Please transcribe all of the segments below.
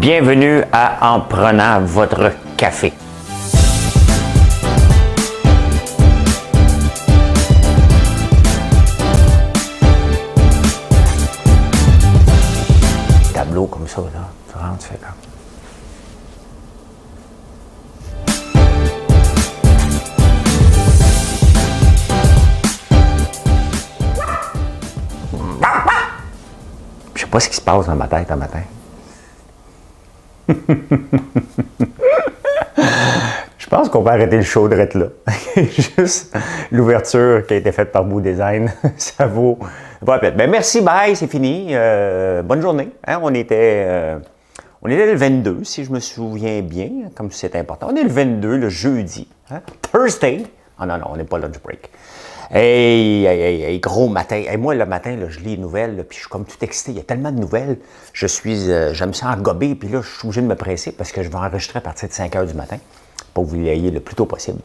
Bienvenue à En prenant votre café. Tableau comme ça, là, tu rentres, tu fais comme... Je sais pas ce qui se passe dans ma tête un matin. Je pense qu'on va arrêter le show de là. Juste l'ouverture qui a été faite par Boo Design, ça vaut pas la peine. Ben merci, bye, c'est fini. Bonne journée. Hein? On était le 22, si je me souviens bien, comme c'est important. On est le 22, le jeudi. Hein? Thursday. Ah non, on n'est pas lunch break. Hey, gros matin. Hey, moi, le matin, là, je lis les nouvelles, là, puis je suis comme tout excité. Il y a tellement de nouvelles. J'aime ça engober, puis là, je suis obligé de me presser parce que je vais enregistrer à partir de 5 h du matin pour que vous l'ayez le plus tôt possible.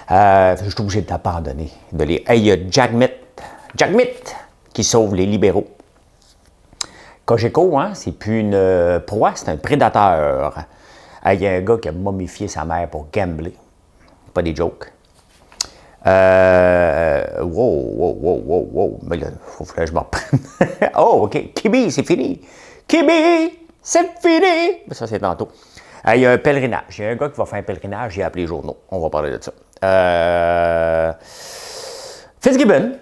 Je suis obligé d'abandonner. Hey, il y a Jack Mitt qui sauve les libéraux. Cogeco, hein, c'est plus une proie, c'est un prédateur. Hey, il y a un gars qui a momifié sa mère pour gambler. Pas des jokes. Wow. Mais là, il faut que je m'en reprenne. Oh, OK. Kibi, c'est fini. Kibi, c'est fini. Ça, c'est tantôt. Il y a un pèlerinage. Il y a un gars qui va faire un pèlerinage. Il a appelé les journaux. On va parler de ça. Fitzgibbon.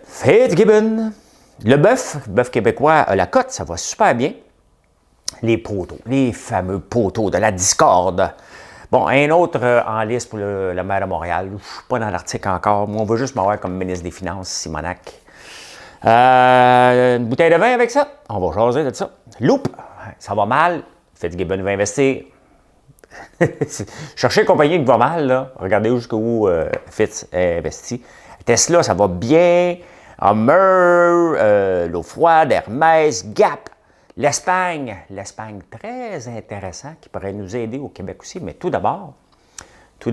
Le bœuf québécois, la cote, ça va super bien. Les poteaux, les fameux poteaux de la discorde. Bon, un autre en liste pour le maire de Montréal. Je ne suis pas dans l'article encore. Moi, on veut juste m'avoir comme ministre des Finances, Simonac. Une bouteille de vin avec ça. On va jaser de ça. Loupe, ça va mal. Fitzgibbon va investir. Cherchez une compagnie qui va mal, là. Regardez jusqu'où Fitz est investi. Tesla, ça va bien. Hummer, l'eau froide, Hermès, Gap. L'Espagne, très intéressant, qui pourrait nous aider au Québec aussi, mais tout d'abord, je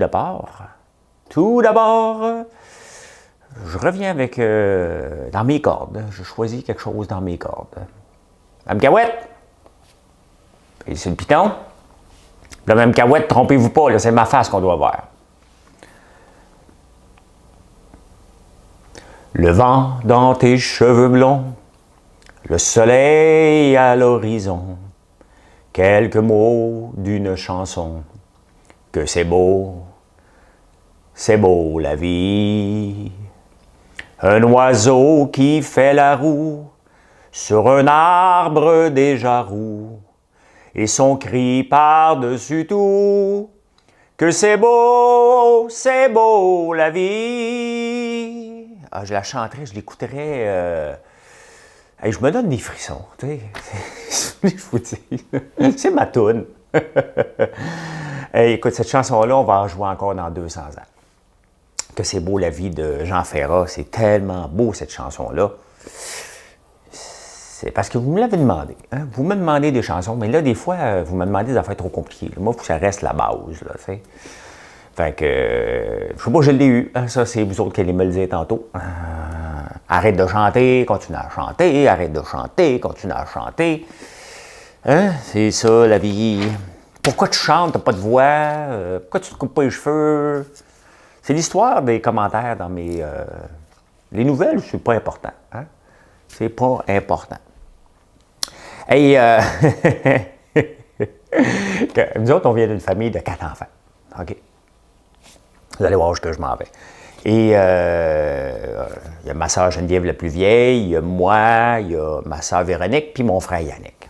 reviens avec, dans mes cordes, je choisis quelque chose dans mes cordes. Mme Cahouette, c'est le piton. Là, Mme Cahouette, trompez-vous pas, là, c'est ma face qu'on doit voir. Le vent dans tes cheveux blonds, le soleil à l'horizon, quelques mots d'une chanson, que c'est beau la vie. Un oiseau qui fait la roue sur un arbre déjà roux, et son cri par-dessus tout, que c'est beau la vie. Ah, je la chanterais, je l'écouterais... Hey, je me donne des frissons, tu sais, je vous dis, c'est ma toune. Hey, écoute, cette chanson-là, on va en jouer encore dans 200 ans. Que c'est beau la vie de Jean Ferrat, c'est tellement beau cette chanson-là. C'est parce que vous me l'avez demandé. Hein? Vous me demandez des chansons, mais là, des fois, vous me demandez des affaires trop compliquées. Moi, il faut que ça reste la base, là, tu sais. Fait que, je sais pas, je l'ai eu. Hein? Ça, c'est vous autres qui allez me le dire tantôt. Arrête de chanter, continue à chanter, arrête de chanter, continue à chanter. Hein? C'est ça, la vie. Pourquoi tu chantes, t'as pas de voix? Pourquoi tu te coupes pas les cheveux? C'est l'histoire des commentaires dans mes... Les nouvelles, c'est pas important. Hein? C'est pas important. Hey, nous autres, on vient d'une famille de 4 enfants. OK? Vous allez voir où je m'en vais. Et il y a ma soeur Geneviève la plus vieille, il y a moi, il y a ma soeur Véronique, puis mon frère Yannick.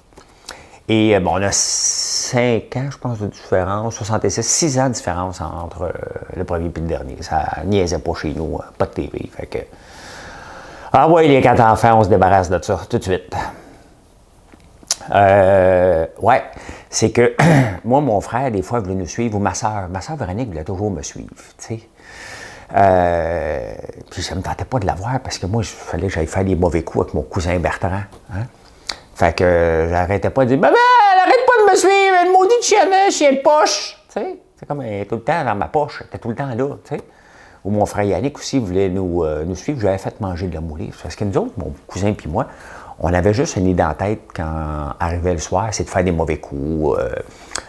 Et bon, on a 5 ans, je pense, de différence, 6 ans de différence entre le premier et le dernier. Ça niaisait pas chez nous, pas de TV. Fait que, ah ouais, les 4 enfants, on se débarrasse de ça tout de suite. Ouais, c'est que moi, mon frère, des fois, voulait nous suivre, ou ma soeur Véronique voulait toujours me suivre, tu sais. Puis ça me tentait pas de la voir parce que moi, il fallait que j'aille faire des mauvais coups avec mon cousin Bertrand. Hein? Fait que j'arrêtais pas de dire « Maman, arrête pas de me suivre, une maudite chien de poche! » Tu sais, c'est comme elle est tout le temps dans ma poche, elle était tout le temps là, tu sais. Ou mon frère Yannick aussi voulait nous suivre, j'avais fait manger de la mouliche. Parce que nous autres, mon cousin puis moi, On avait juste une idée en tête quand arrivait le soir, c'est de faire des mauvais coups,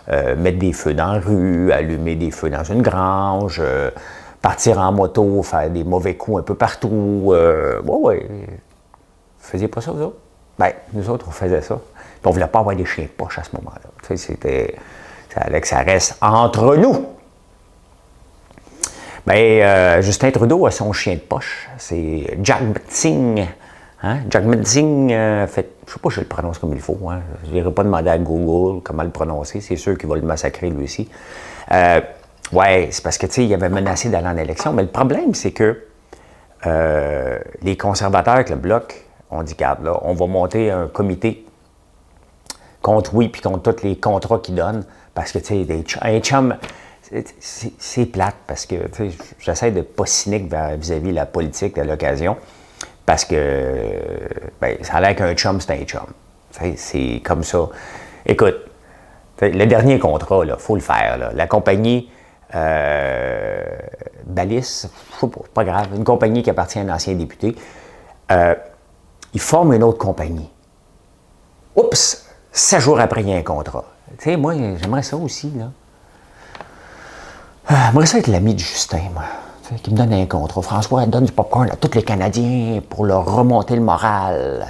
mettre des feux dans la rue, allumer des feux dans une grange, partir en moto, faire des mauvais coups un peu partout. Ouais. Vous faisiez pas ça, vous autres? Ben, nous autres, on faisait ça. Puis on voulait pas avoir des chiens de poche à ce moment-là. Tu sais, c'était... Ça allait que ça reste entre nous. Bien, Justin Trudeau a son chien de poche. C'est Jack Metzing. Hein? Jack Metzing fait... Je ne sais pas si je le prononce comme il faut. Hein? Je n'irai pas demander à Google comment le prononcer. C'est sûr qu'il va le massacrer, lui aussi. Ouais, c'est parce que, tu sais, il avait menacé d'aller en élection. Mais le problème, c'est que les conservateurs avec le Bloc ont dit, regarde, là, on va monter un comité contre oui puis contre tous les contrats qu'ils donnent. Parce que, tu sais, un chum... C'est plate parce que j'essaie de ne pas cynique vis-à-vis de la politique à l'occasion parce que ben, ça a l'air qu'un chum, c'est un chum. C'est comme ça. Écoute, le dernier contrat, il faut le faire. Là. La compagnie Ballis, je sais pas, c'est pas grave, une compagnie qui appartient à un ancien député, ils forment une autre compagnie. Oups! 7 jours après, il y a un contrat. Tu sais, moi, j'aimerais ça aussi, là. J'aimerais ça être l'ami de Justin, moi, qui me donne un contrat. François, donne du popcorn à tous les Canadiens pour leur remonter le moral.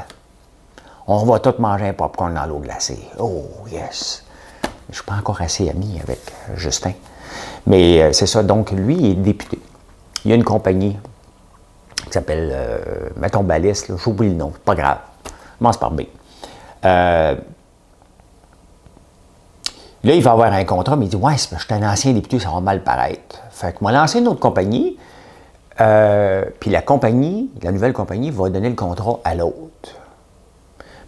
On va tous manger un popcorn dans l'eau glacée. Oh, yes! Je ne suis pas encore assez ami avec Justin. Mais c'est ça, donc lui, il est député. Il y a une compagnie qui s'appelle, mettons Ballis, j'oublie le nom, c'est pas grave. Commence par B. Là, il va avoir un contrat, mais il dit « Ouais, je suis un ancien député, ça va mal paraître. » Fait que moi, lancé une autre compagnie, puis la compagnie, la nouvelle compagnie, va donner le contrat à l'autre.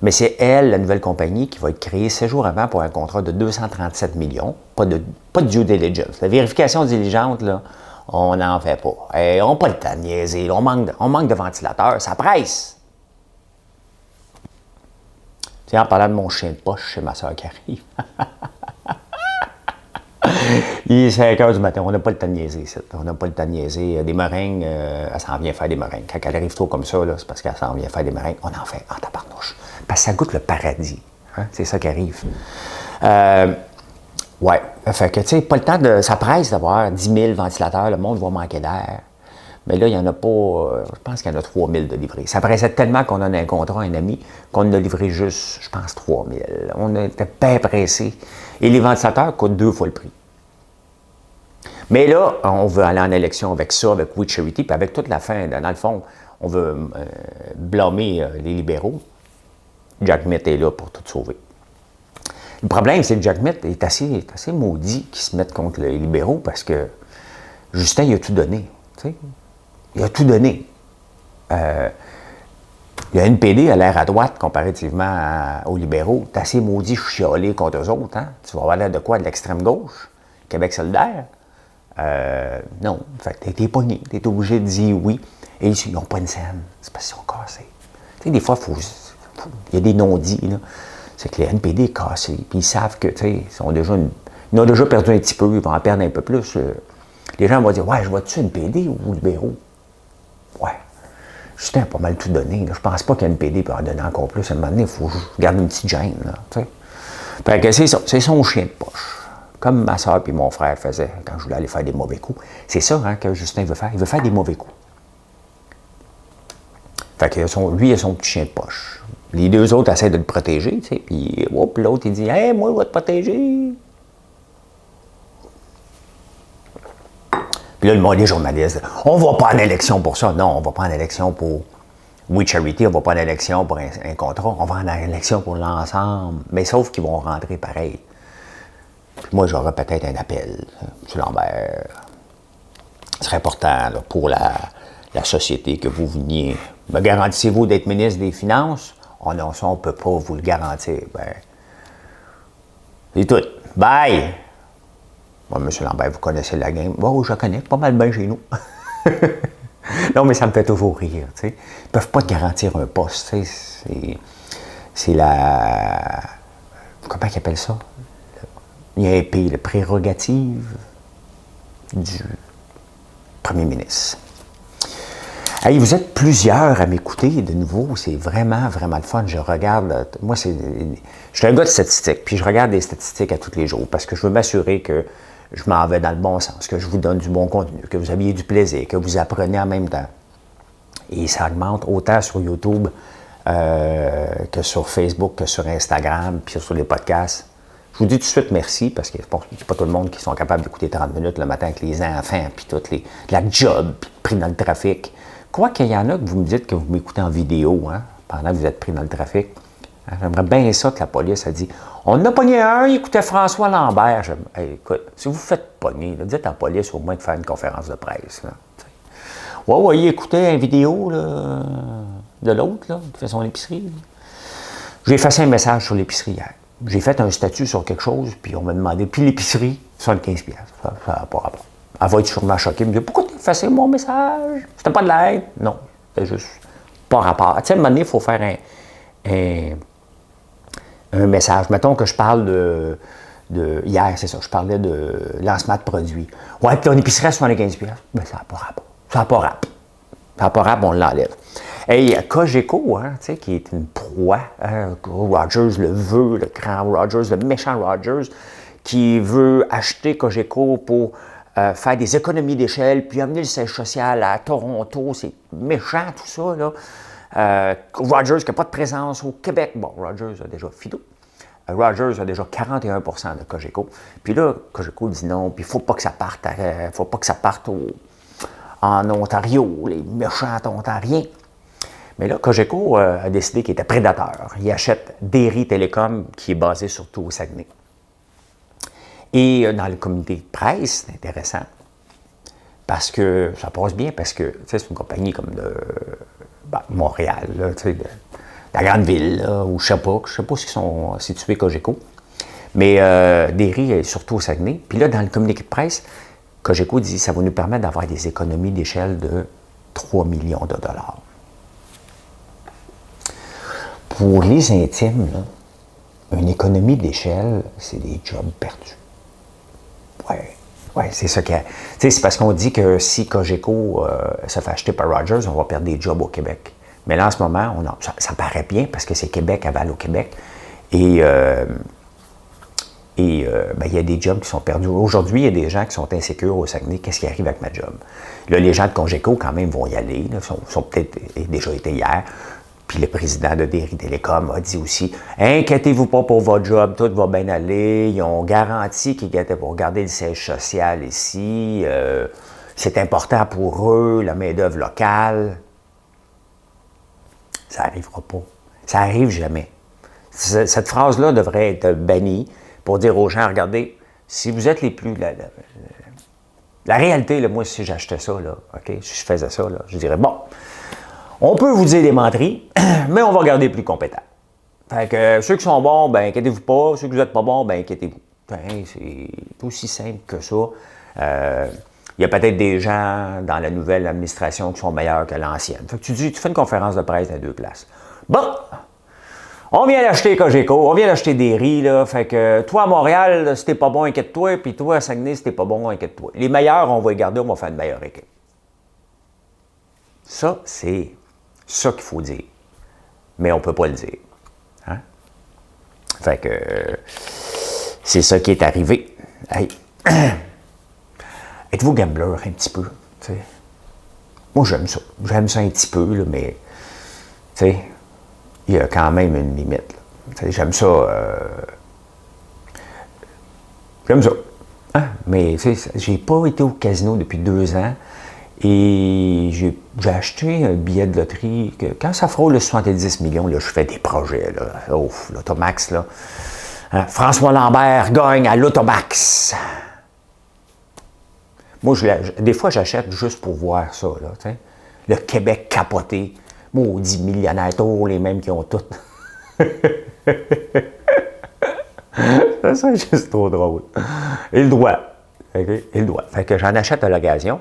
Mais c'est elle, la nouvelle compagnie, qui va être créée 7 jours avant pour un contrat de 237 millions. Pas de due diligence. La vérification diligente, là, on n'en fait pas. Et on n'a pas le temps de niaiser. On manque de ventilateurs. Ça presse. Tiens, en parlant de mon chien de poche, c'est ma soeur qui arrive. Il est 5 h du matin, on n'a pas le temps de niaiser. On n'a pas le temps de niaiser. Des meringues, elle s'en vient faire des meringues. Quand elle arrive trop comme ça, c'est parce qu'elle s'en vient faire des meringues. On en fait en tabarnouche. Parce que ça goûte le paradis. Hein? C'est ça qui arrive. Ouais. Fait que, tu sais, pas le temps de. Ça presse d'avoir 10 000 ventilateurs. Le monde va manquer d'air. Mais là, il n'y en a pas. Je pense qu'il y en a 3 000 de livrés. Ça pressait tellement qu'on en a un contrat à un ami qu'on en a livré juste, je pense, 3 000. On était pas pressés. Et les ventilateurs coûtent 2 fois le prix. Mais là, on veut aller en élection avec ça, avec We Charity, puis avec toute la fin. Dans le fond, on veut blâmer les libéraux. Jack Mitt est là pour tout sauver. Le problème, c'est que Jack Mitt est assez maudit qu'il se mette contre les libéraux parce que Justin, il a tout donné. T'sais? Il a tout donné. Le NPD a l'air à droite comparativement aux libéraux. T'es assez maudit chialé contre eux autres. Hein? Tu vas avoir l'air de quoi? De l'extrême gauche? Québec solidaire? Non. Fait que t'es pogné. T'es obligé de dire oui. Et ils n'ont pas une scène. C'est parce qu'ils sont cassés. Tu sais, des fois, il y a des non-dits. C'est que les NPD est cassé. Puis ils savent que, tu sais, ils ont déjà perdu un petit peu. Ils vont en perdre un peu plus. Les gens vont dire, ouais, je vois-tu NPD ou libéraux? Ouais. Justin a pas mal tout donné. Là. Je pense pas qu'NPD peut en donner encore plus. À un moment donné, il faut garder une petite gêne. Là, fait que c'est ça. C'est son chien de poche. Comme ma soeur et mon frère faisaient quand je voulais aller faire des mauvais coups. C'est ça hein, que Justin veut faire. Il veut faire des mauvais coups. Fait que lui, il a son petit chien de poche. Les deux autres essaient de le protéger, tu sais. Puis l'autre, il dit « Hey, moi, je vais te protéger. » Puis là, le monde des journalistes, on va pas en élection pour ça. Non, on va pas en élection pour We Charity, on va pas en élection pour un contrat. On va en élection pour l'ensemble. Mais sauf qu'ils vont rentrer pareil. Puis moi, j'aurais peut-être un appel. M. Lambert, ce serait important là, pour la société que vous veniez. Me garantissez-vous d'être ministre des Finances? Oh non, ça, on ne peut pas vous le garantir. Ben, c'est tout. Bye! Moi, M. Lambert, vous connaissez la game. Oh, je la connais, pas mal bien chez nous. Non, mais ça me fait toujours rire, tu sais. Ils ne peuvent pas te garantir un poste, tu sais. C'est la... Comment ils appellent ça? Il y a un pays, la prérogative du premier ministre. Hey, vous êtes plusieurs à m'écouter de nouveau. C'est vraiment, vraiment le fun. Je regarde. Moi, je suis un gars de statistiques, puis je regarde des statistiques à tous les jours parce que je veux m'assurer que je m'en vais dans le bon sens, que je vous donne du bon contenu, que vous aviez du plaisir, que vous apprenez en même temps. Et ça augmente autant sur YouTube que sur Facebook, que sur Instagram, puis sur les podcasts. Je vous dis tout de suite merci parce que c'est pas tout le monde qui sont capables d'écouter 30 minutes le matin avec les enfants, puis la job, puis pris dans le trafic. Quoi qu'il y en a que vous me dites que vous m'écoutez en vidéo, hein, pendant que vous êtes pris dans le trafic. Hein, j'aimerais bien ça que la police a dit. On en a pogné un, il écoutait François Lambert. Hey, écoute, si vous faites pogner, là, dites à la police au moins de faire une conférence de presse. Là, ouais, il écoutait une vidéo là, de l'autre, là, qui fait son épicerie. Là. J'ai effacé un message sur l'épicerie hier. J'ai fait un statut sur quelque chose, puis on m'a demandé, puis l'épicerie, 75$. Ça n'a pas rapport. Elle va être sûrement choquée. Elle me dit, pourquoi tu as effacé mon message? C'était pas de l'aide. Non, c'était juste pas rapport. Tu sais, à un moment donné, il faut faire un message. Mettons que je parle hier, c'est ça, je parlais de lancement de produits. Ouais, puis ton épicerie à 75$. Mais ça n'a pas rapport. Ça n'a pas rapport. Ça n'a pas rapport, on l'enlève. Hey, Cogeco, hein, tu sais, qui est une proie, hein, Rogers le veut, le grand Rogers, le méchant Rogers, qui veut acheter Cogeco pour faire des économies d'échelle, puis amener le siège social à Toronto, c'est méchant tout ça, là. Rogers qui n'a pas de présence au Québec, bon, Rogers a déjà Fido. Rogers a déjà 41% de Cogeco. Puis là, Cogeco dit non, puis il ne faut pas que ça parte, en Ontario, les méchants Ontariens. Mais là, Cogeco a décidé qu'il était prédateur. Il achète Derry Télécom, qui est basé surtout au Saguenay. Et dans le communiqué de presse, c'est intéressant, parce que ça passe bien, parce que c'est une compagnie comme de Montréal, là, de la grande ville, là, ou je ne sais pas s'ils sont situés Cogeco, mais Derry est surtout au Saguenay. Puis là, dans le communiqué de presse, Cogeco dit que ça va nous permettre d'avoir des économies d'échelle de 3 millions de dollars. Pour les intimes, là, une économie d'échelle, c'est des jobs perdus. Oui, c'est ça qu'il y a. C'est parce qu'on dit que si Cogeco se fait acheter par Rogers, on va perdre des jobs au Québec. Mais là, en ce moment, ça paraît bien parce que c'est Québec aval au Québec. Et il y a des jobs qui sont perdus. Aujourd'hui, il y a des gens qui sont insécures au Saguenay. Qu'est-ce qui arrive avec ma job? Là, les gens de Cogeco, quand même, vont y aller. Ils sont peut-être déjà été hier. Puis le président de Derry Télécom a dit aussi « Inquiétez-vous pas pour votre job, tout va bien aller. Ils ont garanti qu'ils étaient pour garder le siège social ici. C'est important pour eux, la main-d'œuvre locale. » Ça n'arrivera pas. Ça n'arrive jamais. Cette phrase-là devrait être bannie pour dire aux gens, regardez, si vous êtes les plus... La réalité, là, moi, si j'achetais ça, là, OK, si je faisais ça, là, je dirais, bon, on peut vous dire des menteries, mais on va garder les plus compétents. Fait que ceux qui sont bons, ben inquiétez-vous pas. Ceux qui n'êtes pas bons, ben inquiétez-vous. C'est aussi simple que ça. Il y a peut-être des gens dans la nouvelle administration qui sont meilleurs que l'ancienne. Fait que tu fais une conférence de presse à 2 places. Bon! On vient d'acheter Cogeco, on vient d'acheter Derry, là. Fait que toi, à Montréal, si t'es pas bon, inquiète-toi. Puis toi, à Saguenay, si t'es pas bon, inquiète-toi. Les meilleurs, on va les garder, on va faire une meilleure équipe. Ça, c'est ça qu'il faut dire. Mais on ne peut pas le dire. Hein? Fait que c'est ça qui est arrivé. Hey. Êtes-vous gambler un petit peu? T'sais? Moi, j'aime ça. J'aime ça un petit peu, là, mais il y a quand même une limite. J'aime ça. J'aime ça. Hein? Mais j'ai pas été au casino depuis 2 ans. Et j'ai acheté un billet de loterie. Quand ça frôle le 70 millions, là, je fais des projets. Là. Ouf, l'Automax. Là. François Lambert gagne à l'Automax. Moi, des fois, j'achète juste pour voir ça. Là, t'sais. Le Québec capoté. Maudit millionnaire, les mêmes qui ont tout. Ça, c'est juste trop drôle. Il doit. Okay? Il doit. Fait que j'en achète à l'occasion.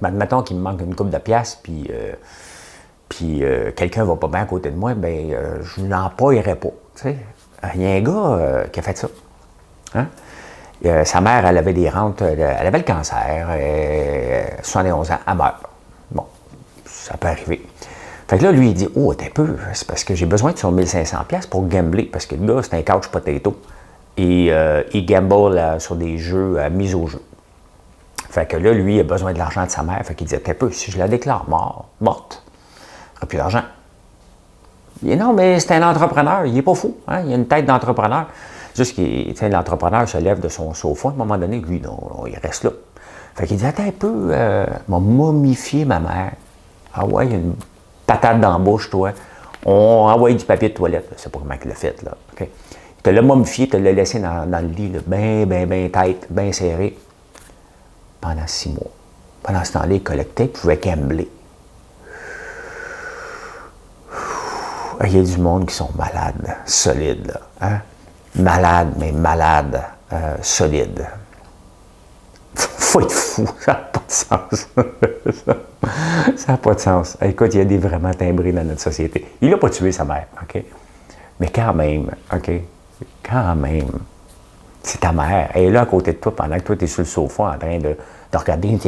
Ben, admettons qu'il me manque une couple de piastres, puis quelqu'un va pas bien à côté de moi, ben je n'en paierai pas. Il y a un gars qui a fait ça. Hein? Sa mère, elle avait des rentes, elle avait le cancer, 71 ans, elle meurt. Bon, ça peut arriver. Fait que là, lui, il dit, oh, t'es un peu, c'est parce que j'ai besoin de son 1500$ pour gambler, parce que le gars, c'est un couch potato. Et il gamble sur des jeux mis au jeu. Fait que là, lui, il a besoin de l'argent de sa mère. Fait qu'il dit, t'es un peu, si je la déclare morte, il n'aura plus d'argent. Il dit, non, mais c'est un entrepreneur, il n'est pas fou, hein? Il a une tête d'entrepreneur. Juste que l'entrepreneur se lève de son sofa, à un moment donné, lui, non, il reste là. Fait qu'il dit, attends un peu, m'a momifié ma mère. Ah ouais, il y a une patate dans la bouche, toi. On envoie du papier de toilette. C'est pas comment il l'a fait, là. Okay? Il te l'a momifié, il te l'a laissé dans le lit, bien tête, bien serré, pendant 6 mois. Pendant ce temps-là, il collectait, il pouvait gambler. Il y a du monde qui sont malades, solides, là. Hein? Malades, mais malades, solides. Faut être fou, ça n'a pas de sens. Ça n'a pas de sens. Écoute, il y a des vraiment timbrés dans notre société. Il n'a pas tué sa mère, OK? Mais quand même, OK? Quand même. C'est ta mère. Elle est là à côté de toi pendant que toi, tu es sur le sofa en train de regarder.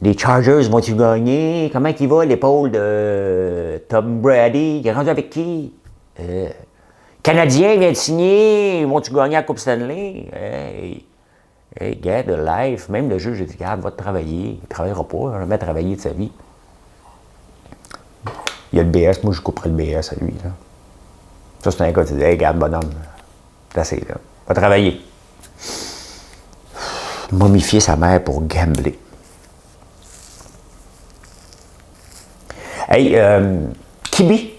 Les Chargers vont-tu gagner? Comment il va l'épaule de Tom Brady? Il est rendu avec qui? Canadien vient de signer. Vont-tu gagner la Coupe Stanley? Hey, get a life. Même le juge, j'ai dit, regarde, va te travailler. Il ne travaillera pas, il va jamais travailler de sa vie. Il y a le BS, moi je couperais le BS à lui. Là. Ça, c'est un gars qui dit, hey, regarde, bonhomme, c'est assez, là. Va travailler. Momifier sa mère pour gambler. Hey, Kibi.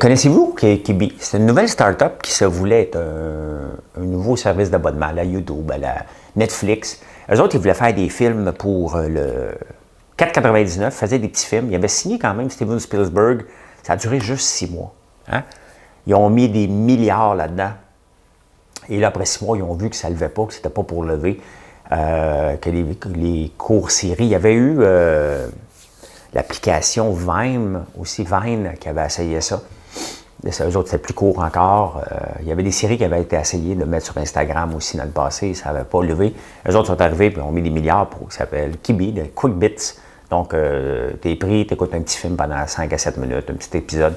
Connaissez-vous Kibi? C'est une nouvelle start-up qui se voulait être un nouveau service d'abonnement à la YouTube, à la Netflix. Eux autres, ils voulaient faire des films pour le 4,99, faisaient des petits films. Ils avaient signé quand même Steven Spielberg. Ça a duré juste 6 mois. Hein? Ils ont mis des milliards là-dedans. Et là, après 6 mois, ils ont vu que ça ne levait pas, que c'était pas pour lever, que les courts séries. Il y avait eu l'application Vine, aussi Vine, qui avait essayé ça. Eux autres, c'était plus court encore. Il y avait des séries qui avaient été essayées de mettre sur Instagram aussi dans le passé, ça n'avait pas levé. Eux autres sont arrivés et ont mis des milliards pour ça s'appelle Kibi, de Quick Bits. Donc, t'es pris, t'écoutes un petit film pendant 5 à 7 minutes, un petit épisode,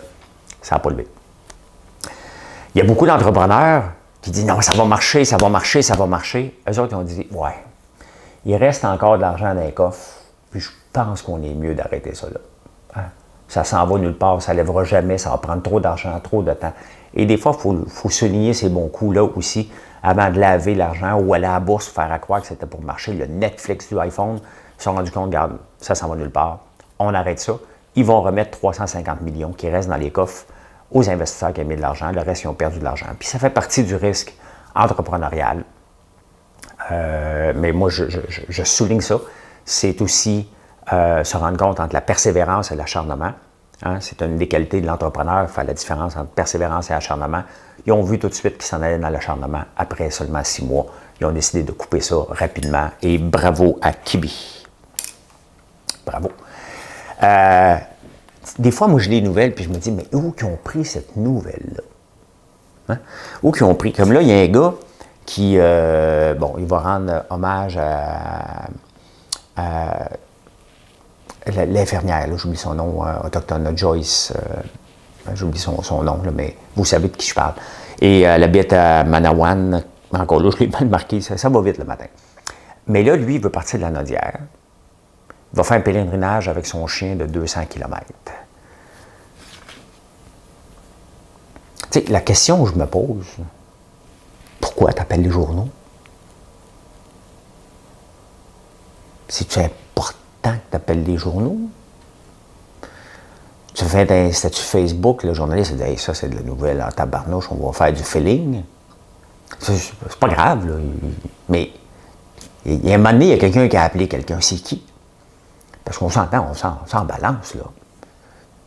ça n'a pas levé. Il y a beaucoup d'entrepreneurs qui disent non, ça va marcher, ça va marcher, ça va marcher. Eux autres, ils ont dit ouais, il reste encore de l'argent dans les coffres, puis je pense qu'on est mieux d'arrêter ça là. Hein? Ça s'en va nulle part, ça ne lèvera jamais, ça va prendre trop d'argent, trop de temps. Et des fois, il faut souligner ces bons coups-là aussi, avant de laver l'argent ou aller à la bourse, faire à croire que c'était pour marcher. Le Netflix du iPhone, ils se sont rendus compte, regarde, ça s'en va nulle part, on arrête ça. Ils vont remettre 350 millions qui restent dans les coffres aux investisseurs qui ont mis de l'argent, le reste, ils ont perdu de l'argent. Puis ça fait partie du risque entrepreneurial. Mais moi, je souligne ça. C'est aussi se rendre compte entre la persévérance et l'acharnement. Hein? C'est une des qualités de l'entrepreneur, faire la différence entre persévérance et acharnement. Ils ont vu tout de suite qu'ils s'en allaient dans l'acharnement après seulement 6 mois. Ils ont décidé de couper ça rapidement et bravo à Kibi. Bravo. Des fois, moi, je lis les nouvelles puis je me dis, mais où qu'ils ont pris cette nouvelle-là? Hein? Où qu'ils ont pris? Comme là, il y a un gars qui, il va rendre hommage à l'infirmière, j'oublie son nom, autochtone, Joyce, j'oublie son nom, là, mais vous savez de qui je parle. Et elle habite à Manawan, encore là, je l'ai mal marqué, ça va vite le matin. Mais là, lui, il veut partir de la Nodière. Il va faire un pèlerinage avec son chien de 200 km. Tu sais, la question que je me pose, pourquoi tu appelles les journaux? C'est-tu important que tu appelles les journaux? Tu fais un statut Facebook, le journaliste dit hey, ça c'est de la nouvelle en tabarnouche, on va faire du feeling. C'est pas grave, là. Mais il y a un moment donné, il y a quelqu'un qui a appelé quelqu'un. C'est qui? Parce qu'on s'entend, on s'en balance, là.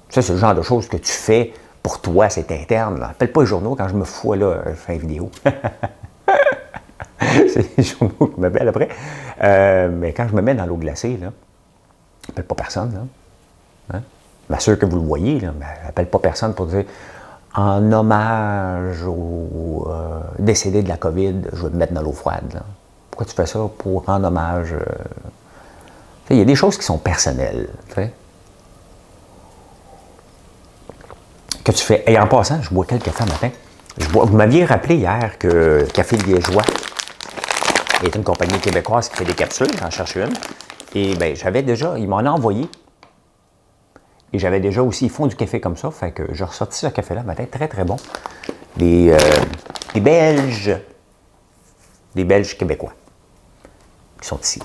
Ça, c'est le genre de choses que tu fais pour toi, c'est interne. Là. Appelle pas les journaux quand je me fous, là, je fais une vidéo. C'est les journaux qui m'appellent après. Mais quand je me mets dans l'eau glacée, là, j'appelle pas personne, là. Hein? M'assure que vous le voyez, là, mais j'appelle pas personne pour dire en hommage aux décédés de la COVID, je vais me mettre dans l'eau froide. Là. Pourquoi tu fais ça? Pour rendre hommage Il y a des choses qui sont personnelles. T'sais. Que tu fais. Et en passant, je bois quel café le matin? Vous m'aviez rappelé hier que Café Liégeois est une compagnie québécoise qui fait des capsules, j'en cherche une. Et bien, j'avais déjà, ils m'en ont envoyé. Et j'avais déjà aussi, ils font du café comme ça, fait que j'ai ressorti ce café-là le matin, très très bon. Des Belges québécois qui sont ici.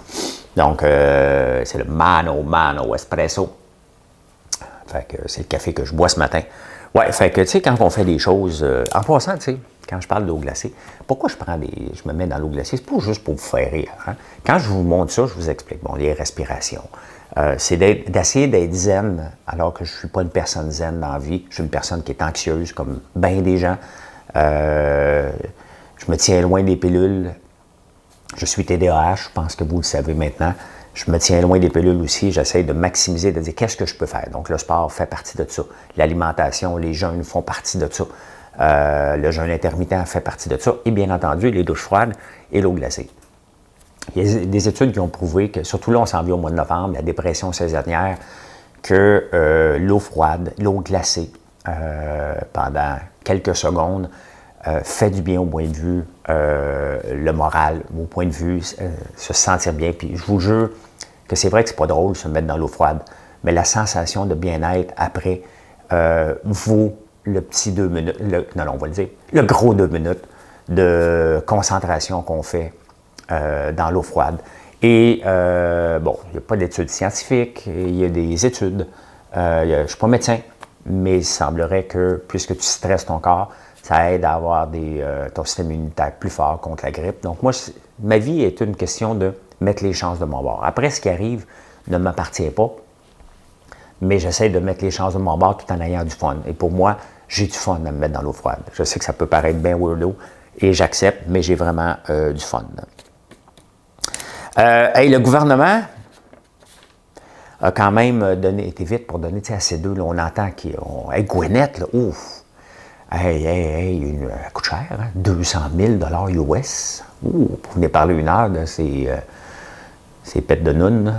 Donc, c'est le Mano Espresso. Fait que c'est le café que je bois ce matin. Ouais, fait que, tu sais, quand on fait des choses... en passant, tu sais, quand je parle d'eau glacée, pourquoi je me mets dans l'eau glacée? C'est pas juste pour vous faire rire. Hein? Quand je vous montre ça, je vous explique. Bon, les respirations. C'est d'essayer d'être zen, alors que je ne suis pas une personne zen dans la vie. Je suis une personne qui est anxieuse, comme bien des gens. Je me tiens loin des pilules. Je suis TDAH, je pense que vous le savez maintenant. Je me tiens loin des pilules aussi. J'essaie de maximiser, de dire qu'est-ce que je peux faire. Donc, le sport fait partie de ça. L'alimentation, les jeûnes font partie de ça. Le jeûne intermittent fait partie de ça. Et bien entendu, les douches froides et l'eau glacée. Il y a des études qui ont prouvé que, surtout là, on s'en vient au mois de novembre, la dépression saisonnière, que l'eau froide, l'eau glacée, pendant quelques secondes, fait du bien au point de vue, le moral, au point de vue, se sentir bien. Puis je vous jure que c'est vrai que c'est pas drôle de se mettre dans l'eau froide, mais la sensation de bien-être après vaut le petit 2 minutes, on va le dire, le gros 2 minutes de concentration qu'on fait dans l'eau froide. Et bon, il n'y a pas d'études scientifiques, il y a des études. Je ne suis pas médecin, mais il semblerait que, puisque tu stresses ton corps, ça aide à avoir ton système immunitaire plus fort contre la grippe. Donc moi, ma vie est une question de mettre les chances de mon bord. Après, ce qui arrive ne m'appartient pas, mais j'essaie de mettre les chances de mon bord tout en ayant du fun. Et pour moi, j'ai du fun à me mettre dans l'eau froide. Je sais que ça peut paraître bien weirdo, et j'accepte, mais j'ai vraiment du fun. Hey, le gouvernement a quand même été vite pour donner à ces deux. Là, on entend qu'ils ont... Hey, Gwyneth, là, ouf! Hey, ça coûte cher, hein? 200 000 US. Ouh, pour venir parler une heure de ces pètes de noun.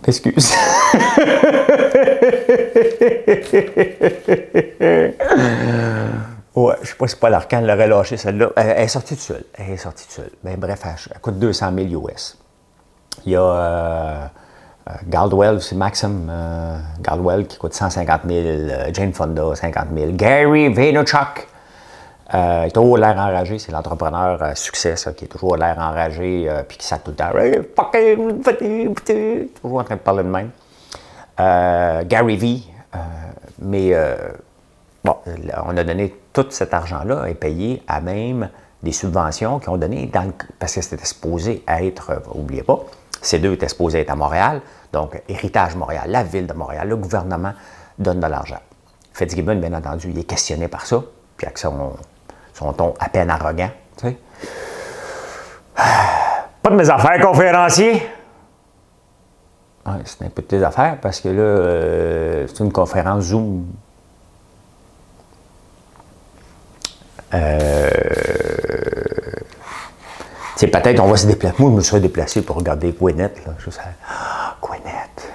Excuse. Ouais, je ne sais pas si Paul Arcand l'aurait lâché celle-là. Elle est sortie toute seule. Ben, bref, elle coûte 200 000 US. Il y a Galdwell, c'est Maxim Galdwell qui coûte 150 000, Jane Fonda 50 000, Gary Vaynerchuk. Il est toujours l'air enragé, c'est l'entrepreneur à succès, ça, qui est toujours l'air enragé, puis qui sac tout le temps. Toujours en train de parler de même. Gary V. Bon, on a donné tout cet argent-là et payé à même des subventions qu'ils ont données parce que c'était supposé être, n'oubliez pas, ces deux étaient supposés être à Montréal, donc Héritage Montréal, la ville de Montréal, le gouvernement donne de l'argent. Fitzgibbon, bien entendu, il est questionné par ça, puis avec son ton à peine arrogant, tu sais. Pas de mes affaires, conférencier! Ouais, c'est un peu de tes affaires, parce que là, c'est une conférence Zoom. C'est peut-être on va se déplacer. Moi, je me serais déplacé pour regarder Gwyneth. Là. Gwyneth.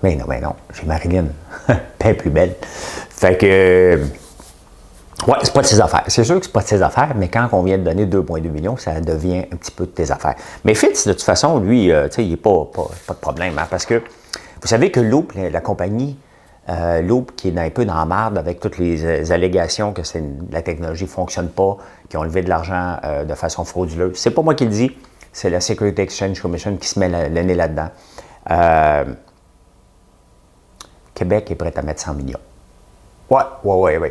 Mais non, j'ai Marilyn. Pas plus belle. Fait que. Ouais, c'est pas de ses affaires. C'est sûr que c'est pas de ses affaires, mais quand on vient de donner 2,2 millions, ça devient un petit peu de tes affaires. Mais Fitz, de toute façon, lui, tu sais, il n'est pas de problème. Hein, parce que vous savez que Loop, la compagnie, Loop, qui est un peu dans la marde avec toutes les allégations que la technologie ne fonctionne pas, qui ont levé de l'argent de façon frauduleuse. C'est pas moi qui le dis, c'est la Security Exchange Commission qui se met le nez là-dedans. Québec est prêt à mettre 100 millions. Ouais.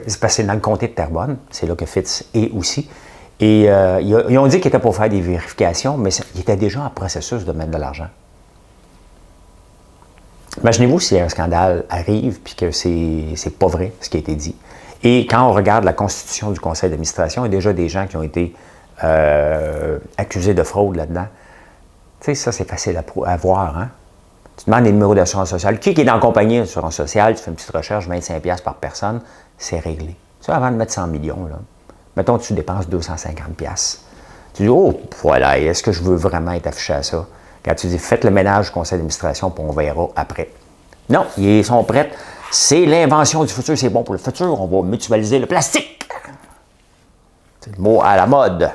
C'est parce que c'est dans le comté de Terrebonne, c'est là que Fitz est aussi. Et ils ont dit qu'ils étaient pour faire des vérifications, mais ils étaient déjà en processus de mettre de l'argent. Imaginez-vous si un scandale arrive et que c'est pas vrai ce qui a été dit. Et quand on regarde la constitution du conseil d'administration, il y a déjà des gens qui ont été accusés de fraude là-dedans. Tu sais, ça, c'est facile à voir, hein? Tu demandes les numéros d'assurance sociale. Qui est dans la compagnie d'assurance sociale, tu fais une petite recherche, 25$ par personne, c'est réglé. Tu sais, avant de mettre 100 millions, là, mettons que tu dépenses 250$. Tu dis, oh, voilà, est-ce que je veux vraiment être affiché à ça? Quand tu dis, faites le ménage du conseil d'administration, puis on verra après. Non, ils sont prêts. C'est l'invention du futur, c'est bon pour le futur. On va mutualiser le plastique. C'est le mot à la mode.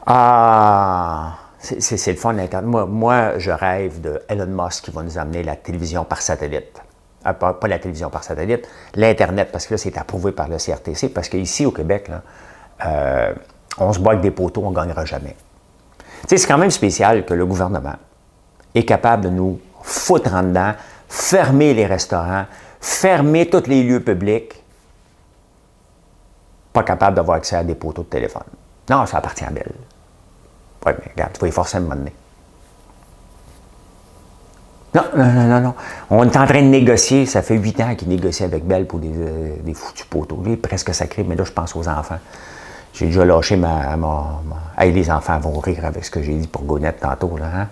Ah, c'est le fun d'Internet. Moi, je rêve de Elon Musk qui va nous amener la télévision par satellite. Pas la télévision par satellite, l'Internet, parce que là, c'est approuvé par le CRTC, parce qu'ici, au Québec, là, on se bat avec des poteaux, on ne gagnera jamais. Tu sais, c'est quand même spécial que le gouvernement est capable de nous foutre en dedans, fermer les restaurants, fermer tous les lieux publics, pas capable d'avoir accès à des poteaux de téléphone. Non, ça appartient à Bell. Oui, mais regarde, tu vas y forcer à un moment donné. Non. On est en train de négocier. Ça fait 8 ans qu'il négocie avec Bell pour des foutus poteaux. Lui, presque sacré, mais là, je pense aux enfants. J'ai déjà lâché Hey, les enfants vont rire avec ce que j'ai dit pour Gonette tantôt, là. Hein?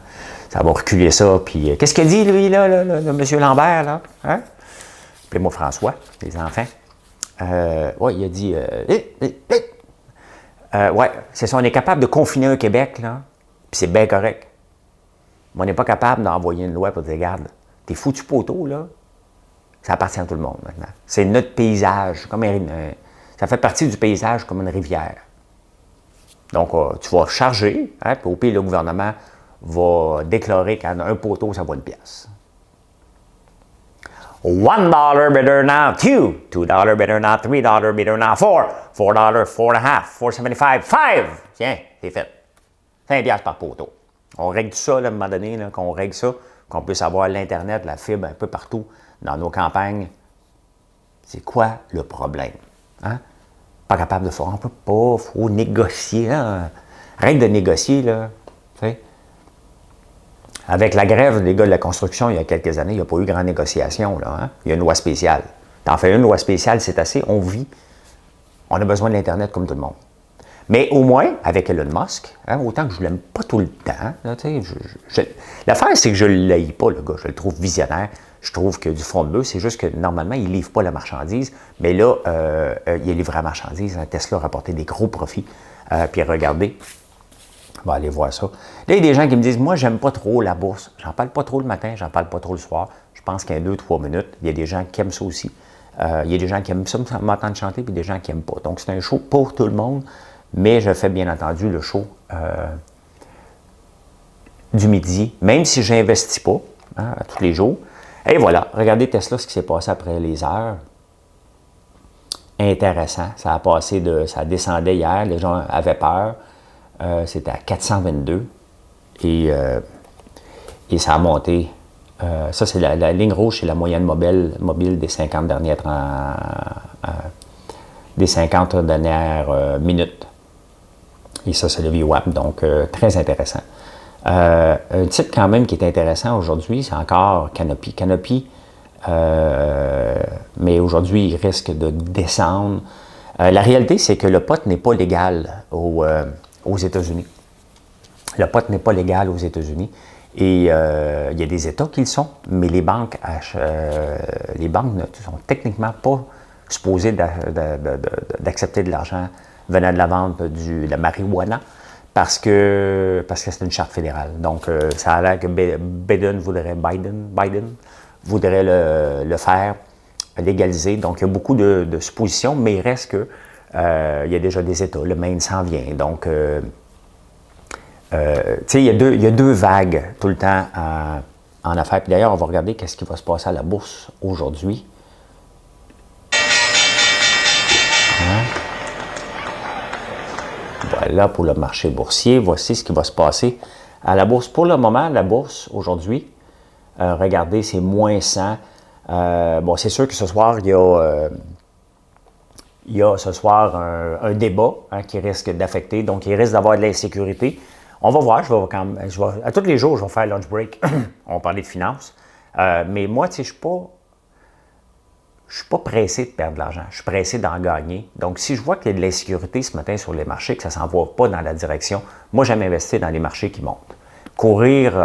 Ça va reculer ça. Puis, qu'est-ce qu'il dit, lui, là, le M. Lambert, là? Hein? Appelez-moi François, les enfants. Oui, il a dit... ouais, c'est ça, on est capable de confiner un Québec, là, puis c'est bien correct. Mais on n'est pas capable d'envoyer une loi pour dire, regarde, tes foutus poteaux, là, ça appartient à tout le monde maintenant. C'est notre paysage, comme ça fait partie du paysage comme une rivière. Donc, tu vas charger, hein, puis au pire, le gouvernement va déclarer qu'un poteau, ça vaut une pièce. $1 better now, $2 better now, $3 better now, $4, $4, $4.50, $4.75, $5. Tiens, c'est fait. 5$ par poteau. On règle ça, là, à un moment donné, là, qu'on règle ça, qu'on puisse avoir l'Internet, la fibre un peu partout dans nos campagnes. C'est quoi le problème? Hein? Pas capable de faire, on peut pas, il faut négocier. Hein? Règle de négocier, là. Tu sais. Avec la grève des gars de la construction il y a quelques années, il n'y a pas eu grande négociation. Là, hein? Il y a une loi spéciale. T'en fais une loi spéciale, c'est assez, on vit. On a besoin de l'Internet comme tout le monde. Mais au moins, avec Elon Musk, hein, autant que je ne l'aime pas tout le temps, l'affaire, c'est que je ne l'haïs pas, le gars. Je le trouve visionnaire. Je trouve que du fond de l'eau, c'est juste que normalement, il ne livre pas la marchandise. Mais là, il a livré la marchandise. Tesla a rapporté des gros profits. Puis regardez, on va aller voir ça. Là, il y a des gens qui me disent, moi, j'aime pas trop la bourse. J'en parle pas trop le matin, j'en parle pas trop le soir. Je pense qu'il y a 2-3 minutes. Il y a des gens qui aiment ça aussi. Il y a des gens qui aiment ça m'entendre chanter, puis des gens qui n'aiment pas. Donc, c'est un show pour tout le monde. Mais je fais bien entendu le show du midi, même si je n'investis pas hein, tous les jours. Et voilà, regardez Tesla, ce qui s'est passé après les heures. Intéressant. Ça descendait hier, les gens avaient peur. C'était à 422 et ça a monté. Ça, c'est la ligne rouge, c'est la moyenne mobile des 50 dernières minutes. Et ça, c'est le VWAP, donc très intéressant. Un titre quand même qui est intéressant aujourd'hui, c'est encore Canopy. Canopy, mais aujourd'hui, il risque de descendre. La réalité, c'est que le pot n'est pas légal aux États-Unis. Le pot n'est pas légal aux États-Unis. Et il y a des États qui le sont, mais les banques ne sont techniquement pas supposées d'accepter de l'argent venant de la vente de la marijuana parce que c'est une charte fédérale. Donc, ça a l'air que Biden voudrait le faire légaliser. Donc, il y a beaucoup de suppositions, mais il reste que il y a déjà des États. Le Maine s'en vient. Donc, tu sais, il y a deux vagues tout le temps en affaires. Puis d'ailleurs, on va regarder qu'est-ce qui va se passer à la bourse aujourd'hui. Hein? Voilà pour le marché boursier. Voici ce qui va se passer à la bourse. Pour le moment, la bourse aujourd'hui, regardez, c'est moins 100. Bon, c'est sûr que ce soir, il y a ce soir un débat hein, qui risque d'affecter. Donc, il risque d'avoir de l'insécurité. On va voir. À tous les jours, je vais faire lunch break. On va parler de finances. Mais moi, tu sais, je ne suis pas pressé de perdre de l'argent. Je suis pressé d'en gagner. Donc, si je vois qu'il y a de l'insécurité ce matin sur les marchés, que ça ne s'en va pas dans la direction, moi, j'aime investir dans les marchés qui montent. courir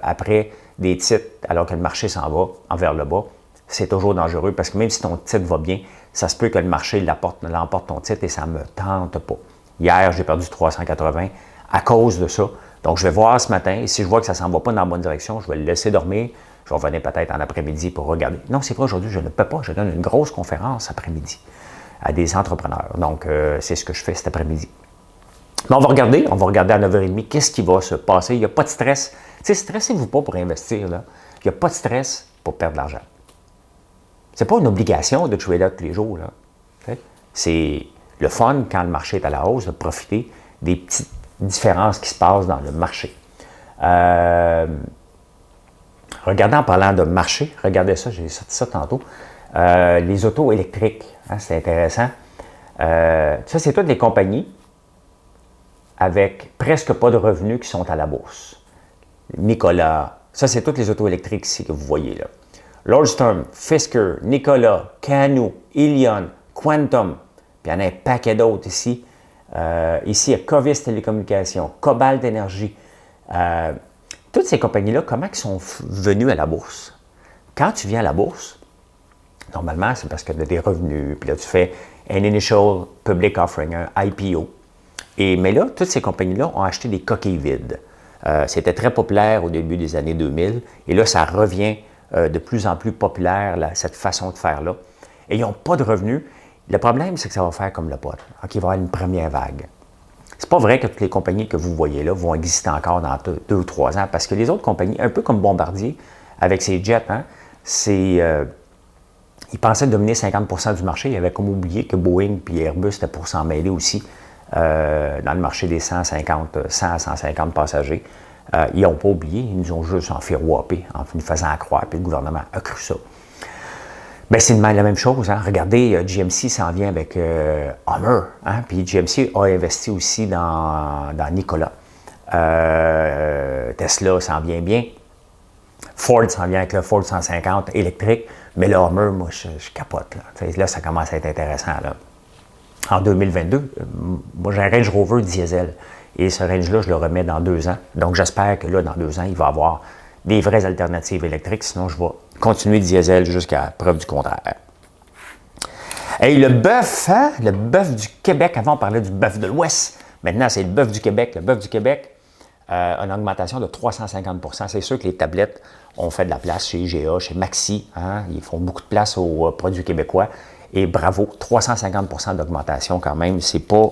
après des titres alors que le marché s'en va vers le bas, c'est toujours dangereux parce que même si ton titre va bien, ça se peut que le marché l'emporte ton titre et ça ne me tente pas. Hier, j'ai perdu 380 à cause de ça. Donc, je vais voir ce matin et si je vois que ça ne s'en va pas dans la bonne direction, je vais le laisser dormir. Je vais revenir peut-être en après-midi pour regarder. Non, c'est pas aujourd'hui, je ne peux pas. Je donne une grosse conférence après-midi à des entrepreneurs. Donc, c'est ce que je fais cet après-midi. Mais on va regarder à 9h30 qu'est-ce qui va se passer. Il n'y a pas de stress. Tu sais, stressez-vous pas pour investir, là. Il n'y a pas de stress pour perdre de l'argent. C'est pas une obligation de trader tous les jours, là. C'est le fun quand le marché est à la hausse, de profiter des petites différences qui se passent dans le marché. Regardez en parlant de marché, regardez ça, j'ai sorti ça tantôt. Les autos électriques, hein, c'est intéressant. Ça, c'est toutes les compagnies avec presque pas de revenus qui sont à la bourse. Nikola, ça, c'est toutes les autos électriques ici que vous voyez là. Lordstown, Fisker, Nikola, Canoo, Ilion, Quantum, puis il y en a un paquet d'autres ici. Ici, il y a Covis Télécommunications, Cobalt Énergie. Toutes ces compagnies-là, comment ils sont venues à la bourse? Quand tu viens à la bourse, normalement, c'est parce que tu as des revenus, puis là, tu fais un Initial Public Offering, un IPO. Mais là, toutes ces compagnies-là ont acheté des coquilles vides. C'était très populaire au début des années 2000, et là, ça revient de plus en plus populaire, là, cette façon de faire-là. Et ils n'ont pas de revenus. Le problème, c'est que ça va faire comme le pot. Donc, il va y avoir une première vague. C'est pas vrai que toutes les compagnies que vous voyez là vont exister encore dans 2 ou 3 ans, parce que les autres compagnies, un peu comme Bombardier, avec ses jets, hein, ils pensaient dominer 50% du marché. Ils avaient comme oublié que Boeing et Airbus étaient pour s'en mêler aussi dans le marché des 100 à 150 passagers. Ils n'ont pas oublié, ils nous ont juste enfiroppé en nous faisant croire, puis le gouvernement a cru ça. Bien, c'est la même chose. Hein. Regardez, GMC s'en vient avec Hummer. Hein? Puis GMC a investi aussi dans Nikola. Tesla s'en vient bien. Ford s'en vient avec le Ford 150 électrique. Mais le Hummer, moi, je capote. Là, ça commence à être intéressant. Là. En 2022, moi, j'ai un Range Rover diesel. Et ce range-là, je le remets dans 2 ans. Donc, j'espère que là, dans 2 ans, il va y avoir des vraies alternatives électriques. Sinon, je vais continuer diesel jusqu'à preuve du contraire. Et le bœuf, hein? Le bœuf du Québec. Avant, on parlait du bœuf de l'Ouest. Maintenant, c'est le bœuf du Québec. Le bœuf du Québec a une augmentation de 350 %. C'est sûr que les tablettes ont fait de la place chez IGA, chez Maxi. Hein? Ils font beaucoup de place aux produits québécois. Et bravo, 350 % d'augmentation quand même. C'est pas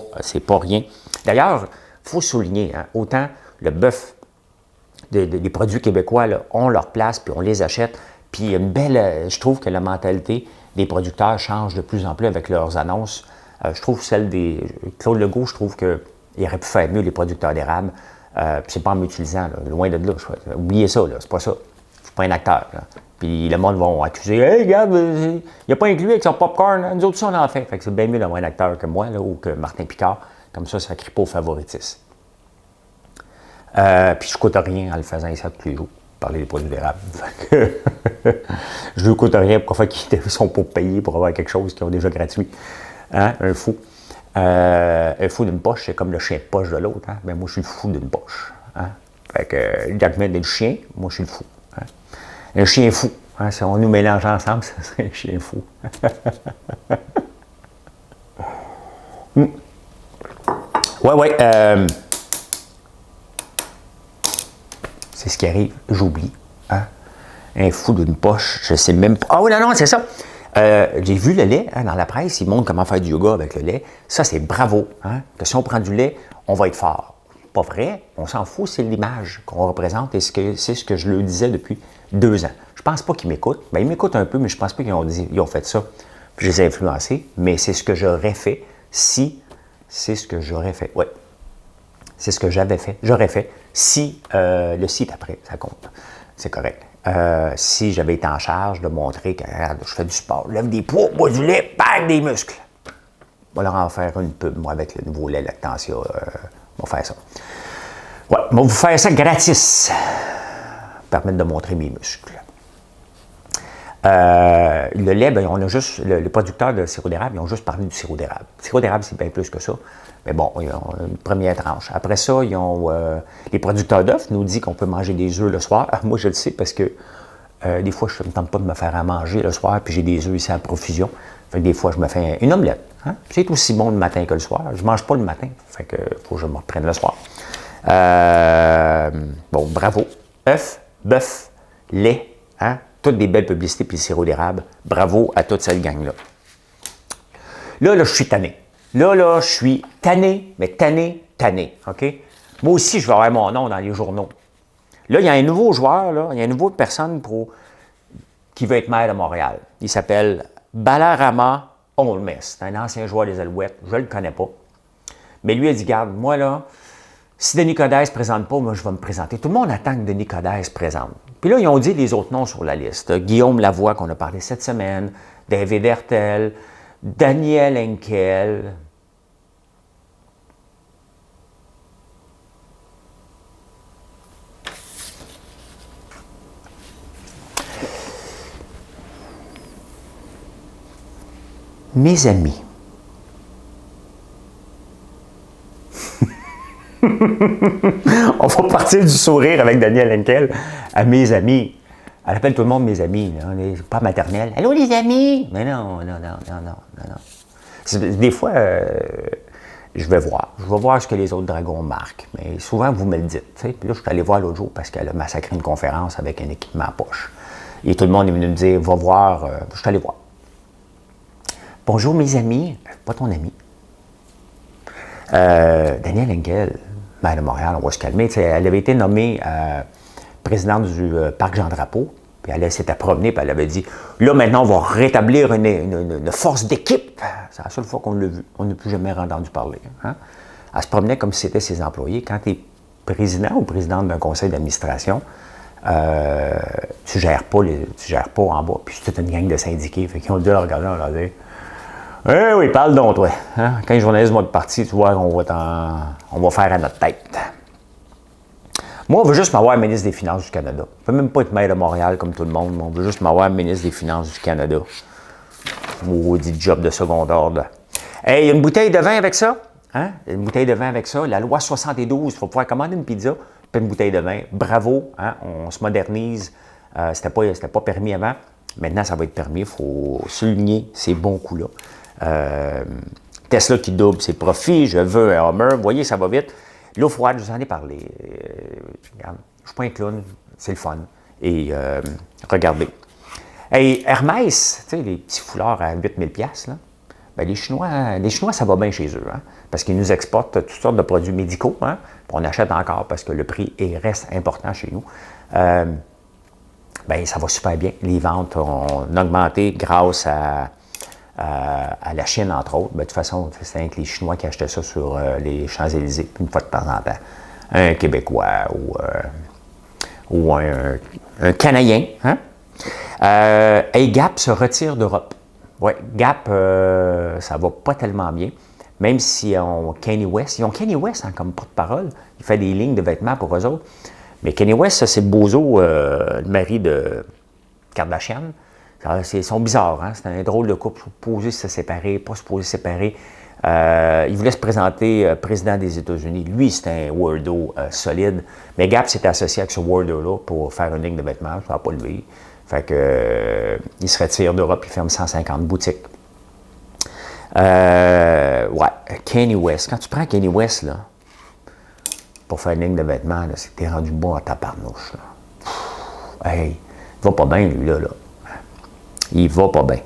rien. D'ailleurs, il faut souligner, hein, autant le bœuf des produits québécois là, ont leur place, puis on les achète. Puis je trouve que la mentalité des producteurs change de plus en plus avec leurs annonces. Je trouve celle des Claude Legault, je trouve qu'il aurait pu faire mieux les producteurs d'érable. Puis c'est pas en m'utilisant, là, loin de là. Oubliez ça, là, c'est pas ça. Je suis pas un acteur. Là. Puis le monde va accuser, hey, regarde, il n'a pas inclus avec son popcorn. Hein? Nous autres, ça, on en fait. Fait que c'est bien mieux d'avoir un acteur que moi là, ou que Martin Picard. Comme ça ne crie pas au favoritisme. Puis je ne coûte rien en le faisant ici tous les jours, parler des produits d'érable. Je ne coûte rien pour faire qu'ils sont pour payer pour avoir quelque chose qu'ils ont déjà gratuit. Hein? Un fou. Un fou d'une poche, c'est comme le chien de poche de l'autre. Hein? Ben, moi, je suis le fou d'une poche. Hein? Fait que Jacqueline est le chien, moi, je suis le fou. Hein? Un chien fou. Hein? Si on nous mélange ensemble, ça serait un chien fou. Ouais. C'est ce qui arrive, j'oublie. Hein? Un fou d'une poche, je sais même pas. Ah oui, non, c'est ça. J'ai vu le lait hein, dans la presse, ils montrent comment faire du yoga avec le lait. Ça, c'est bravo. Hein? Que si on prend du lait, on va être fort. Pas vrai, on s'en fout, c'est l'image qu'on représente et c'est ce que je le disais depuis 2 ans. Je pense pas qu'ils m'écoutent. Ben, ils m'écoutent un peu, mais je pense pas qu'ils ont fait ça. Puis je les ai influencés, mais c'est ce que j'aurais fait si... C'est ce que j'aurais fait, oui. C'est ce que j'avais fait. J'aurais fait si le site après, ça compte. C'est correct. Si j'avais été en charge de montrer que regarde, je fais du sport, je lève des poids, bois du lait, bang, des muscles. On va leur en faire une pub, moi, avec le nouveau lait Lactantia. On va faire ça. Ouais, on va vous faire ça gratis. Permettre de montrer mes muscles. Le lait, ben, on a juste, le producteur de sirop d'érable, ils ont juste parlé du sirop d'érable. Le sirop d'érable, c'est bien plus que ça. Mais bon, ils ont une première tranche. Après ça, ils ont, les producteurs d'œufs nous disent qu'on peut manger des œufs le soir. Moi, je le sais parce que des fois, je ne me tente pas de me faire à manger le soir, puis j'ai des œufs ici à profusion. Fait que des fois, je me fais une omelette. Hein? C'est aussi bon le matin que le soir. Je ne mange pas le matin, fait que faut que je me reprenne le soir. Bon, bravo. Œufs, bœuf, lait, hein? Toutes des belles publicités, puis le sirop d'érable. Bravo à toute cette gang-là. Là, je suis tanné. Là, je suis tanné, mais tanné, OK? Moi aussi, je vais avoir mon nom dans les journaux. Là, il y a un nouveau joueur, là, il y a une nouvelle personne qui veut être maire de Montréal. Il s'appelle Balarama Olmes. C'est un ancien joueur des Alouettes. Je ne le connais pas. Mais lui, il a dit, garde, moi, là, si Denis Coderre ne se présente pas, moi, je vais me présenter. Tout le monde attend que Denis Coderre se présente. Puis là, ils ont dit les autres noms sur la liste. Guillaume Lavoie, qu'on a parlé cette semaine, David Hertel, Daniel Henkel. Mes amis. On va partir du sourire avec Daniel Henkel à mes amis. Elle appelle tout le monde mes amis. Là. On n'est pas maternelle. Allô les amis? Mais non. Des fois, je vais voir ce que les autres dragons marquent. Mais souvent, vous me le dites. T'sais. Puis là, je suis allé voir l'autre jour parce qu'elle a massacré une conférence avec un équipement à poche. Et tout le monde est venu me dire, va voir. Je suis allé voir. Bonjour mes amis. Pas ton ami. Daniel Henkel, maire de Montréal, on va se calmer. T'sais, elle avait été nommée présidente du Parc Jean-Drapeau. Puis elle s'était promenée, puis elle avait dit là, maintenant, on va rétablir une force d'équipe. C'est la seule fois qu'on l'a vu. On n'a plus jamais entendu parler. Hein? Elle se promenait comme si c'était ses employés. Quand tu es président ou présidente d'un conseil d'administration, tu ne gères pas en bas. Puis c'est toute une gang de syndiqués. Fait qu'ils ont dit, regardez, on leur dit oui, parle donc, toi. Hein? Quand les journalistes vont être partis, tu vois, on va faire à notre tête. Moi, on veut juste m'avoir ministre des Finances du Canada. Je ne peux même pas être maire de Montréal comme tout le monde, mais on veut juste m'avoir ministre des Finances du Canada. Maudit job de second ordre. Hey, il y a une bouteille de vin avec ça. Hein? Une bouteille de vin avec ça. La loi 72, il faut pouvoir commander une pizza puis une bouteille de vin. Bravo, hein? On se modernise. C'était pas permis avant. Maintenant, ça va être permis. Il faut souligner ces bons coups-là. Tesla qui double ses profits. Je veux un Hummer. Vous voyez, ça va vite. L'eau froide, je vous en ai parlé. Regarde, je ne suis pas un clown, c'est le fun. Et regardez. Hey, Hermès, tu sais, les petits foulards à 8000 $, là, ben les Chinois, ça va bien chez eux, hein, parce qu'ils nous exportent toutes sortes de produits médicaux. Hein, on achète encore parce que le prix reste important chez nous. Ben, ça va super bien. Les ventes ont augmenté grâce à la Chine, entre autres. Ben, de toute façon, c'est avec les Chinois qui achetaient ça sur les Champs-Élysées, une fois de temps en temps. Un Québécois ou un Canadien. Hein? Et Gap se retire d'Europe. Oui, Gap, ça va pas tellement bien. Même si on Kanye West, ils ont Kanye West hein, comme porte-parole. Il fait des lignes de vêtements pour eux autres. Mais Kanye West, ça, c'est Bozo, le mari de Kardashian. Ils sont bizarres, hein? C'est un drôle de couple, supposé se séparer, pas supposé se séparer. Il voulait se présenter président des États-Unis. Lui, c'est un weirdo solide. Mais Gap s'est associé avec ce weirdo-là pour faire une ligne de vêtements. Ça va pas lui. Fait que, il se retire d'Europe, il ferme 150 boutiques. Ouais, Kanye West. Quand tu prends Kanye West, là, pour faire une ligne de vêtements, c'est que t'es rendu bon à ta parnouche. Là. Hey, il va pas bien, lui, là. Il va pas bien.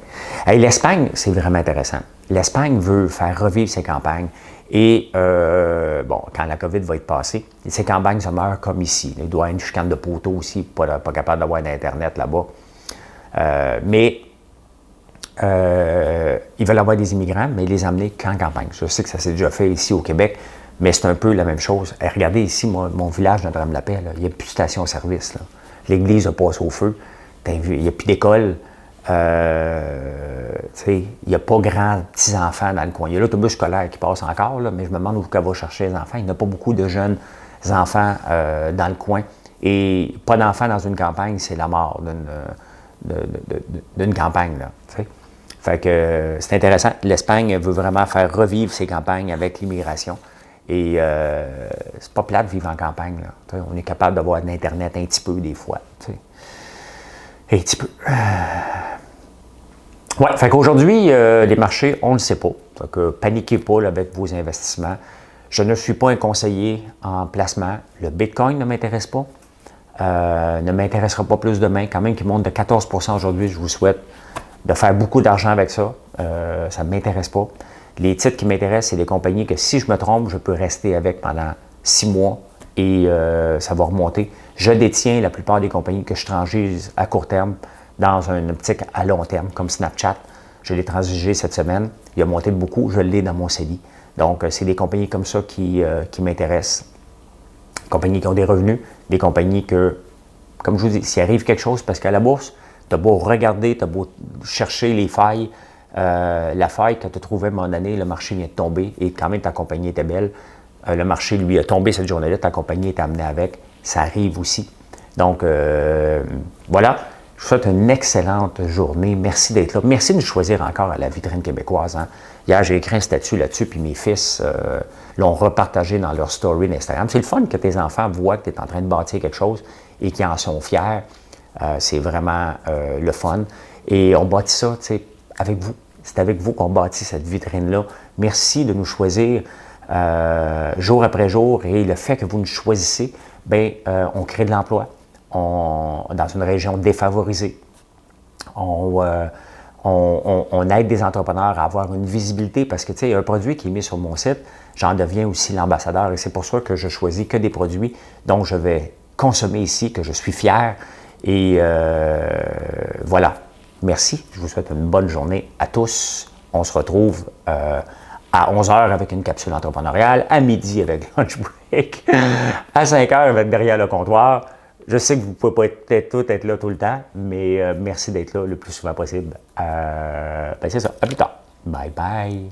Hey, l'Espagne, c'est vraiment intéressant. L'Espagne veut faire revivre ses campagnes. Et, bon, quand la COVID va être passée, ces campagnes se meurent comme ici. Il doit y avoir une chicane de poteaux aussi, pas capable d'avoir d'Internet là-bas. Mais, ils veulent avoir des immigrants, mais les emmener qu'en campagne. Je sais que ça s'est déjà fait ici au Québec, mais c'est un peu la même chose. Hey, regardez ici, mon village de Notre-Dame-la-Paix, il n'y a plus de station-service. L'église a passé au feu. Il n'y a plus d'école. Il n'y a pas grands petits-enfants dans le coin. Il y a l'autobus scolaire qui passe encore, là, mais je me demande où elle va chercher les enfants. Il n'y a pas beaucoup de jeunes enfants dans le coin. Et pas d'enfants dans une campagne, c'est la mort d'une campagne, là, tu sais. Fait que c'est intéressant. L'Espagne veut vraiment faire revivre ses campagnes avec l'immigration. Et c'est pas plate de vivre en campagne, là. On est capable d'avoir de l'Internet un petit peu des fois, tu sais. Un petit peu. Ouais, fait qu'aujourd'hui, les marchés, on ne le sait pas. Fait que paniquez pas là, avec vos investissements. Je ne suis pas un conseiller en placement. Le Bitcoin ne m'intéresse pas. Ne m'intéressera pas plus demain. Quand même qu'il monte de 14 % aujourd'hui, je vous souhaite de faire beaucoup d'argent avec ça. Ça ne m'intéresse pas. Les titres qui m'intéressent, c'est des compagnies que si je me trompe, je peux rester avec pendant 6 mois et ça va remonter. Je détiens la plupart des compagnies que je transige à court terme dans une optique à long terme, comme Snapchat. Je l'ai transigé cette semaine. Il a monté beaucoup. Je l'ai dans mon CELI. Donc, c'est des compagnies comme ça qui m'intéressent. Des compagnies qui ont des revenus, des compagnies que, comme je vous dis, s'il arrive quelque chose, parce qu'à la bourse, tu as beau regarder, tu as beau chercher les failles, la faille que tu as trouvée à un moment donné, le marché vient de tomber et quand même ta compagnie était belle. Le marché, lui, a tombé cette journée-là, ta compagnie est amenée avec. Ça arrive aussi. Donc, voilà. Je vous souhaite une excellente journée. Merci d'être là. Merci de nous choisir encore à la vitrine québécoise. Hein. Hier, j'ai écrit un statut là-dessus, puis mes fils l'ont repartagé dans leur story d'Instagram. C'est le fun que tes enfants voient que tu es en train de bâtir quelque chose et qu'ils en sont fiers. C'est vraiment le fun. Et on bâtit ça, tu sais, avec vous. C'est avec vous qu'on bâtit cette vitrine-là. Merci de nous choisir jour après jour. Et le fait que vous nous choisissez, bien, on crée de l'emploi. Dans une région défavorisée. On aide des entrepreneurs à avoir une visibilité parce que, tu sais, un produit qui est mis sur mon site, j'en deviens aussi l'ambassadeur et c'est pour ça que je choisis que des produits dont je vais consommer ici, que je suis fier. Et voilà. Merci. Je vous souhaite une bonne journée à tous. On se retrouve à 11 h avec une capsule entrepreneuriale, à midi avec lunch break, à 5 h avec derrière le comptoir. Je sais que vous ne pouvez pas peut-être tout être là tout le temps, mais merci d'être là le plus souvent possible. Ben c'est ça. À plus tard. Bye bye.